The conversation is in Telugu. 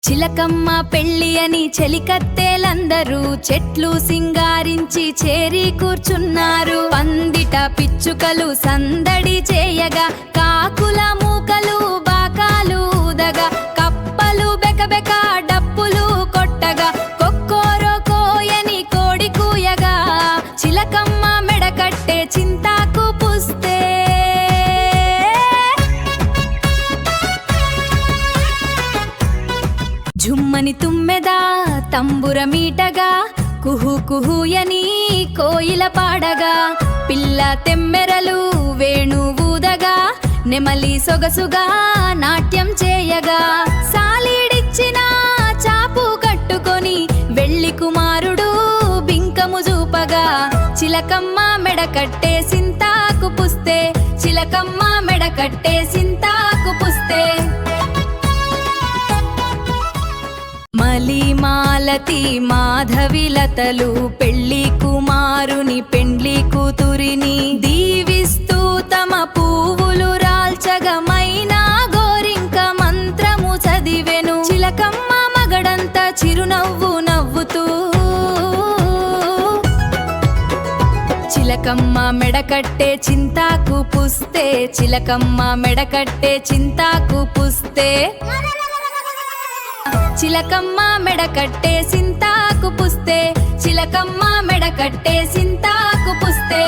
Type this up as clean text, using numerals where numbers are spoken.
చిలకమ్మ పెళ్ళి అని చెలికత్తేలందరూ చెట్లు సింగారించి చేరి కూర్చున్నారు. పందిట పిచ్చుకలు సందడి చేయగా, కాకుల మూకలు బాకాలు ఊదగా, కప్పలు బెకబెక డప్పులు కొట్టగా, కొక్కోరో కోయని కోడి కూయగా, చిలకమ్మ మెడకట్టే చింతాకు పుస్తే జుమ్మని తుమ్మెదా తంబుర మీటగా, కుహు కుహుయని కోయిల పాడగా, పిల్ల తెమ్మెరలు వేణు ఊదగా, నెమలి సొగసుగా నాట్యం చేయగా, సాలీడిచ్చిన చాపు కట్టుకొని వెళ్లి కుమారుడు బింకము చూపగా, చిలకమ్మ మెడకట్టే సింతాకు పుస్తే, చిలకమ్మ మెడకట్టే సింతాకు పుస్తే. మలిమాలతి మాధవిలతలు పెళ్లి కుమారుని పెండ్లి కూతురిని దీవిస్తూ తమ పువ్వులు రాల్చగమైనా గోరింక మంత్రము చదివెను. చిలకమ్మ మగడంతా చిరునవ్వు నవ్వుతూ చిలకమ్మ మెడకట్టే చింతాకు పుస్తే, చిలకమ్మ మెడకట్టే చింతాకు పుస్తే, చిలకమ్మ మెడకట్టే సింతాకు పుస్తే, చిలకమ్మ మెడకట్టే సింతాకు పుస్తే.